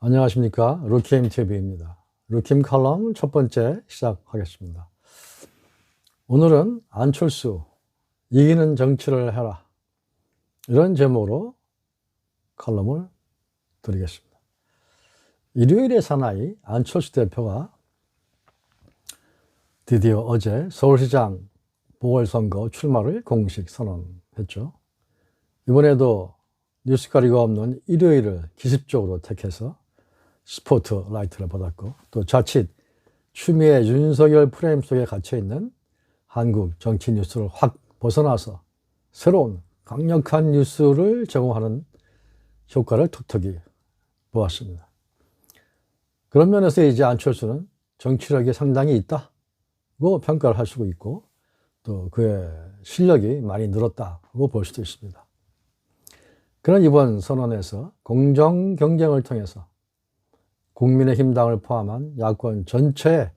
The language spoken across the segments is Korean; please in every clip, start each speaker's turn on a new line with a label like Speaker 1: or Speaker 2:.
Speaker 1: 안녕하십니까. 루킴TV입니다. 루킴 칼럼 첫 번째 시작하겠습니다. 오늘은 안철수 이기는 정치를 해라, 이런 제목으로 칼럼을 드리겠습니다. 일요일의 사나이 안철수 대표가 드디어 어제 서울시장 보궐선거 출마를 공식 선언했죠. 이번에도 뉴스거리가 없는 일요일을 기습적으로 택해서 스포트라이트를 받았고, 또 자칫 추미애 윤석열 프레임 속에 갇혀있는 한국 정치 뉴스를 확 벗어나서 새로운 강력한 뉴스를 제공하는 효과를 톡톡히 보았습니다. 그런 면에서 이제 안철수는 정치력이 상당히 있다고 평가를 할 수가 있고, 또 그의 실력이 많이 늘었다고 볼 수도 있습니다. 그런 이번 선언에서 공정 경쟁을 통해서 국민의힘당을 포함한 야권 전체의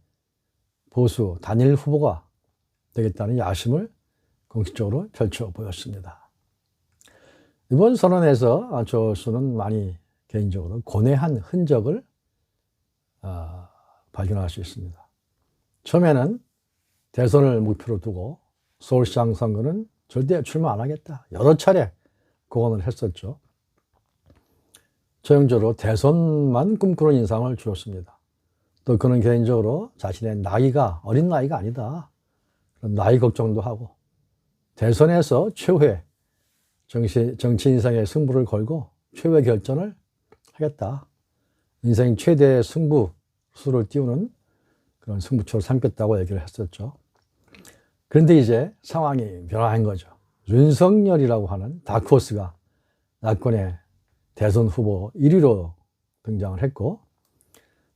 Speaker 1: 보수 단일 후보가 되겠다는 야심을 공식적으로 펼쳐 보였습니다. 이번 선언에서 안철수는 많이 개인적으로 고뇌한 흔적을 발견할 수 있습니다. 처음에는 대선을 목표로 두고 서울시장 선거는 절대 출마 안 하겠다, 여러 차례 공언을 했었죠. 전형적으로 대선만 꿈꾸는 인상을 주었습니다. 또 그는 개인적으로 자신의 나이가 어린 나이가 아니다, 그런 나이 걱정도 하고, 대선에서 최후의 정치 인생의 승부를 걸고 최후의 결전을 하겠다, 인생 최대의 승부수를 띄우는 그런 승부처를 삼겠다고 얘기를 했었죠. 그런데 이제 상황이 변화한 거죠. 윤석열이라고 하는 다크호스가 야권의 대선 후보 1위로 등장을 했고,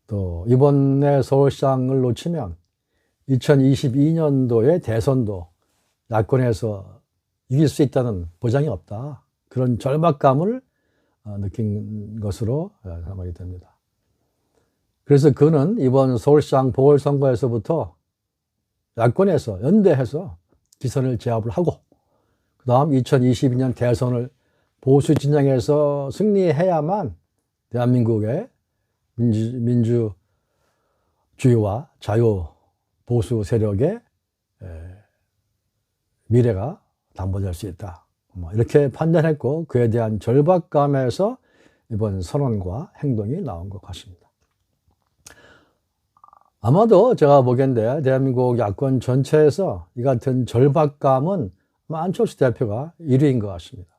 Speaker 1: 또 이번에 서울시장을 놓치면 2022년도의 대선도 야권에서 이길 수 있다는 보장이 없다, 그런 절박감을 느낀 것으로 삼아야 됩니다. 그래서 그는 이번 서울시장 보궐선거에서부터 야권에서 연대해서 기선을 제압을 하고, 그 다음 2022년 대선을 보수 진영에서 승리해야만 대한민국의 민주주의와 자유 보수 세력의 미래가 담보될 수 있다, 이렇게 판단했고, 그에 대한 절박감에서 이번 선언과 행동이 나온 것 같습니다. 아마도 제가 보기엔데 대한민국 야권 전체에서 이 같은 절박감은 안철수 대표가 1위인 것 같습니다.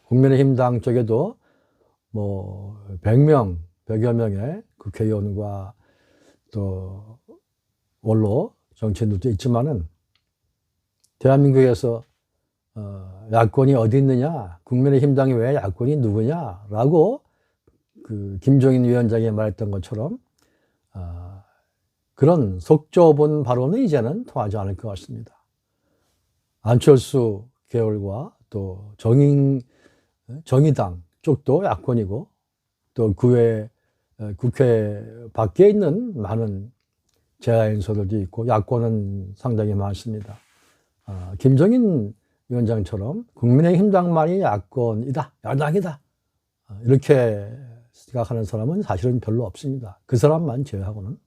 Speaker 1: 국민의힘당 쪽에도 100명, 100여 명의 국회의원과 또 원로 정치인들도 있지만은, 대한민국에서 야권이 어디 있느냐, 국민의힘당이 왜 야권이 누구냐라고 김종인 위원장이 말했던 것처럼 그런 속 좁은 발언은 이제는 통하지 않을 것 같습니다. 안철수 계열과 또 정의당 쪽도 야권이고, 또 그 외에 국회 밖에 있는 많은 재하인서들도 있고 야권은 상당히 많습니다. 김종인 위원장처럼 국민의힘당만이 야권이다, 야당이다, 이렇게 생각하는 사람은 사실은 별로 없습니다. 그 사람만 제외하고는.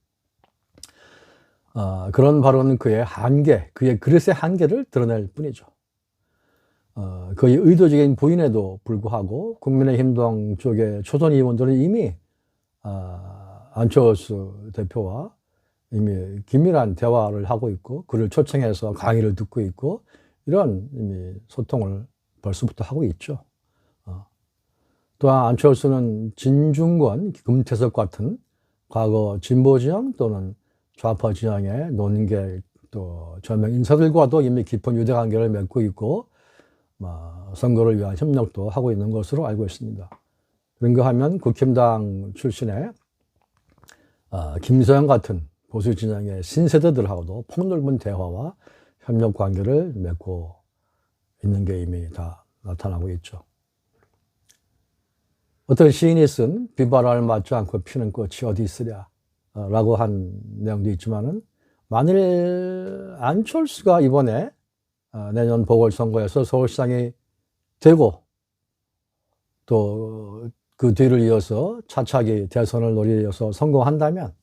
Speaker 1: 그런 발언은 그의 한계, 그의 그릇의 한계를 드러낼 뿐이죠. 거의 의도적인 부인에도 불구하고 국민의힘당 쪽의 초선 의원들은 이미 안철수 대표와 이미 긴밀한 대화를 하고 있고, 그를 초청해서 강의를 듣고 있고, 이런 이미 소통을 벌써부터 하고 있죠. 또한 안철수는 진중권, 금태섭 같은 과거 진보 진영 또는 좌파 진영의 논객, 또 저명 인사들과도 이미 깊은 유대 관계를 맺고 있고, 선거를 위한 협력도 하고 있는 것으로 알고 있습니다. 그런가 하면 국힘당 출신의 김소영 같은 보수 진영의 신세대들하고도 폭넓은 대화와 협력 관계를 맺고 있는 게 이미 다 나타나고 있죠. 어떤 시인이 쓴 비바람을 맞지 않고 피는 꽃이 어디 있으랴 라고 한 내용도 있지만은, 만일 안철수가 이번에 내년 보궐선거에서 서울시장이 되고, 또 그 뒤를 이어서 차차기 대선을 노려서 성공한다면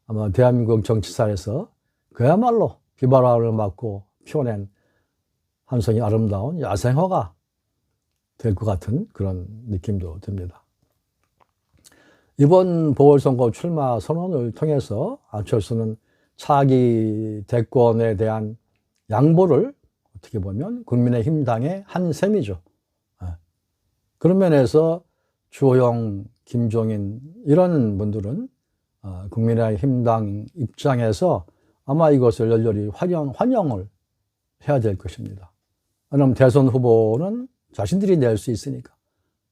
Speaker 1: 아마 대한민국 정치사에서 그야말로 비바람을 맞고 피워낸 한 송이 아름다운 야생화가 될 것 같은 그런 느낌도 듭니다. 이번 보궐선거 출마 선언을 통해서 안철수는 차기 대권에 대한 양보를 어떻게 보면 국민의힘당의 한 셈이죠. 그런 면에서 주호영, 김종인 이런 분들은 국민의힘당 입장에서 아마 이것을 열렬히 환영을 해야 될 것입니다. 왜냐하면 대선 후보는 자신들이 낼 수 있으니까.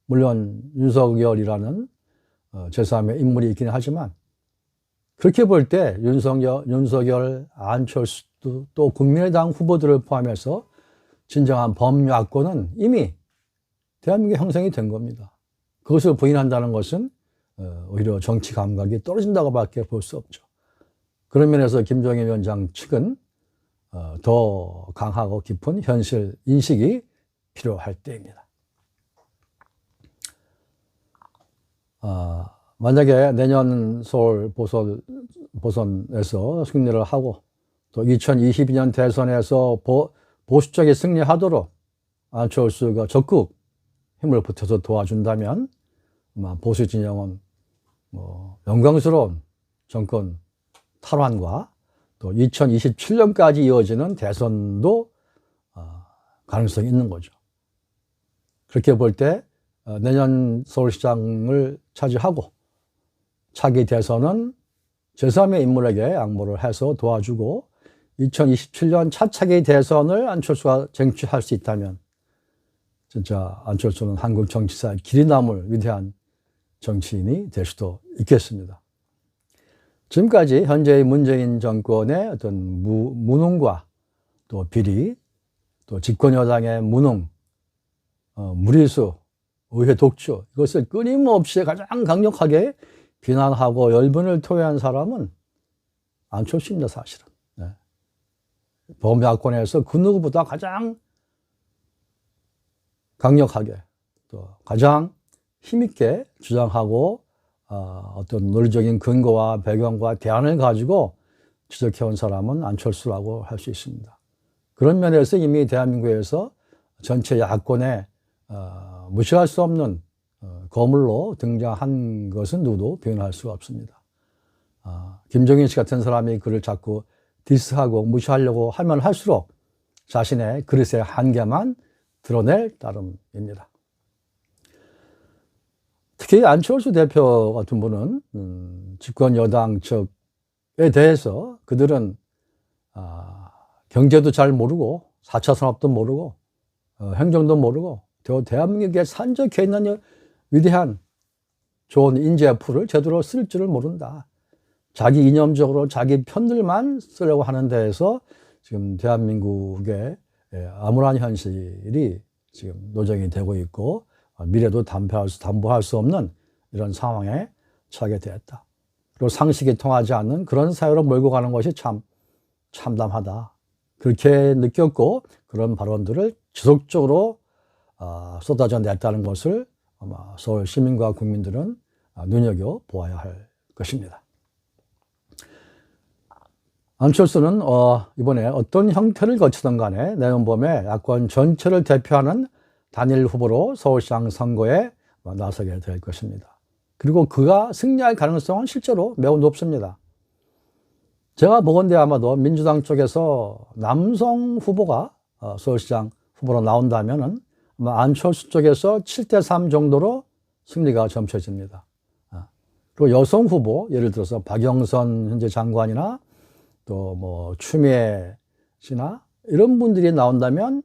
Speaker 1: 물론 윤석열이라는 제3의 인물이 있긴 하지만 그렇게 볼 때 윤석열, 안철수 또 국민의당 후보들을 포함해서 진정한 범야권은 이미 대한민국에 형성이 된 겁니다. 그것을 부인한다는 것은 오히려 정치 감각이 떨어진다고 밖에 볼 수 없죠. 그런 면에서 김종인 위원장 측은 더 강하고 깊은 현실 인식이 필요할 때입니다. 만약에 내년 서울 보선에서 승리를 하고 또 2022년 대선에서 보수 쪽에 승리하도록 안철수가 적극 힘을 보태서 도와준다면 보수 진영은 영광스러운 정권 탈환과 또 2027년까지 이어지는 대선도 가능성이 있는 거죠. 그렇게 볼 때 내년 서울시장을 차지하고 차기 대선은 제3의 인물에게 양보를 해서 도와주고 2027년 차차기 대선을 안철수가 쟁취할 수 있다면 진짜 안철수는 한국 정치사에 길이 남을 위대한 정치인이 될 수도 있겠습니다. 지금까지 현재의 문재인 정권의 어떤 무능과 또 비리, 또 집권 여당의 무능, 무리수, 의회 독주 이것을 끊임없이 가장 강력하게 비난하고 열분을 토해한 사람은 안철수입니다, 사실은. 범야권에서 그 누구보다 가장 강력하게 또 가장 힘있게 주장하고 어떤 논리적인 근거와 배경과 대안을 가지고 지적해온 사람은 안철수라고 할 수 있습니다. 그런 면에서 이미 대한민국에서 전체 야권에 무시할 수 없는 거물로 등장한 것은 누구도 부인할 수가 없습니다. 김종인 씨 같은 사람이 그를 자꾸 디스하고 무시하려고 하면 할수록 자신의 그릇의 한계만 드러낼 따름입니다. 특히 안철수 대표 같은 분은 집권 여당 측에 대해서 그들은 경제도 잘 모르고 4차 산업도 모르고 행정도 모르고 대한민국에 산적해 있는 위대한 좋은 인재풀을 제대로 쓸 줄을 모른다. 자기 이념적으로 자기 편들만 쓰려고 하는 데에서 지금 대한민국의 암울한 현실이 지금 노정이 되고 있고 미래도 담보할 수 없는 이런 상황에 처하게 되었다. 그리고 상식이 통하지 않는 그런 사회로 몰고 가는 것이 참 참담하다. 그렇게 느꼈고 그런 발언들을 지속적으로 쏟아져 냈다는 것을 아마 서울 시민과 국민들은 눈여겨보아야 할 것입니다. 안철수는 이번에 어떤 형태를 거치든 간에 내년 봄에 야권 전체를 대표하는 단일 후보로 서울시장 선거에 나서게 될 것입니다. 그리고 그가 승리할 가능성은 실제로 매우 높습니다. 제가 보건대 아마도 민주당 쪽에서 남성 후보가 서울시장 후보로 나온다면은 아마 안철수 쪽에서 7대3 정도로 승리가 점쳐집니다. 그리고 여성 후보, 예를 들어서 박영선 현재 장관이나 또 뭐 추미애 씨나 이런 분들이 나온다면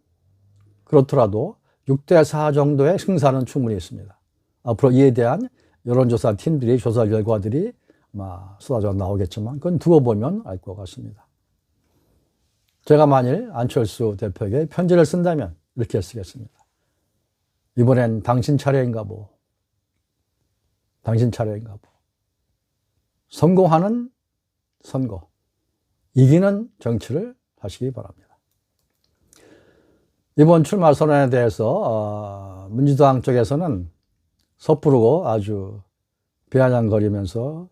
Speaker 1: 그렇더라도 6대4 정도의 승산은 충분히 있습니다. 앞으로 이에 대한 여론조사 팀들이 조사 결과들이 아마 쏟아져 나오겠지만 그건 두고 보면 알 것 같습니다. 제가 만일 안철수 대표에게 편지를 쓴다면 이렇게 쓰겠습니다. 이번엔 당신 차례인가 보. 당신 차례인가 보. 성공하는 선거, 이기는 정치를 하시기 바랍니다. 이번 출마 선언에 대해서 민주당 쪽에서는 섣부르고 아주 비아냥거리면서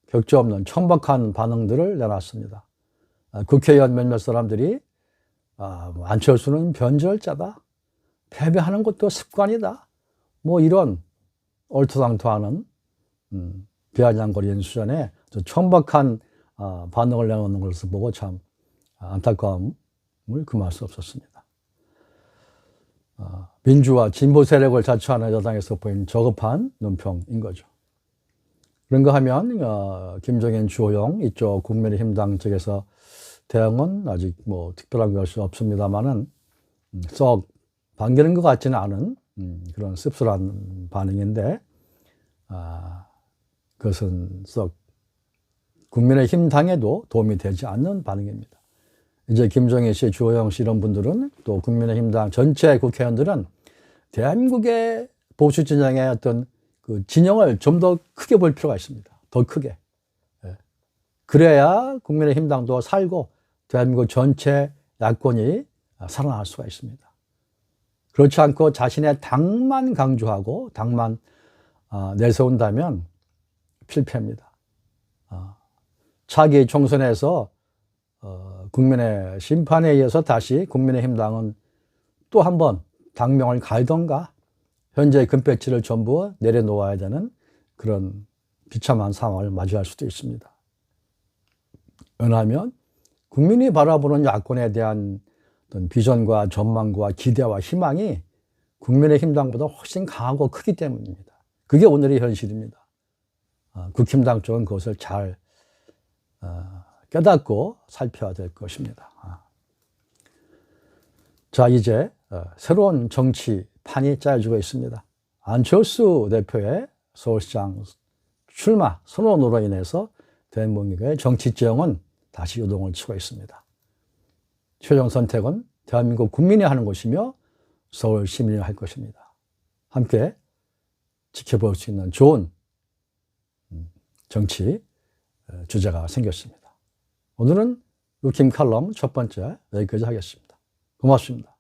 Speaker 1: 격조 없는 천박한 반응들을 내놨습니다. 국회의원 몇몇 사람들이 안철수는 변절자다, 패배하는 것도 습관이다, 뭐 이런 얼토당토하는 비아냥거리는 수준의 천박한 반응을 내놓는 것을 보고 참 안타까움을 금할 수 없었습니다. 민주화 진보 세력을 자처하는 여당에서 보인 저급한 논평인 거죠. 그런가 하면 김종인, 주호영 이쪽 국민의힘당 쪽에서 대응은 아직 뭐 특별한 것이 없습니다만은 썩 반기는 것 같지는 않은 그런 씁쓸한 반응인데 그것은 썩 국민의힘 당에도 도움이 되지 않는 반응입니다. 이제 김종인 씨, 주호영 씨 이런 분들은 또 국민의힘 당 전체 국회의원들은 대한민국의 보수 진영의 어떤 그 진영을 좀 더 크게 볼 필요가 있습니다. 더 크게. 그래야 국민의힘 당도 살고 대한민국 전체 야권이 살아날 수가 있습니다. 그렇지 않고 자신의 당만 강조하고 당만 내세운다면 필패입니다. 차기 총선에서 국민의 심판에 의해서 다시 국민의힘 당은 또 한 번 당명을 갈던가 현재 금배지를 전부 내려놓아야 되는 그런 비참한 상황을 맞이할 수도 있습니다. 왜냐하면 국민이 바라보는 야권에 대한 어떤 비전과 전망과 기대와 희망이 국민의힘 당보다 훨씬 강하고 크기 때문입니다. 그게 오늘의 현실입니다. 국힘당 쪽은 그것을 잘 깨닫고 살펴야 될 것입니다. 자, 이제 새로운 정치판이 짜여지고 있습니다. 안철수 대표의 서울시장 출마 선언으로 인해서 대한민국의 정치지형은 다시 요동을 치고 있습니다. 최종 선택은 대한민국 국민이 하는 것이며 서울 시민이 할 것입니다. 함께 지켜볼 수 있는 좋은 정치 주제가 생겼습니다. 오늘은 루킴 칼럼 첫 번째 여기까지 하겠습니다. 고맙습니다.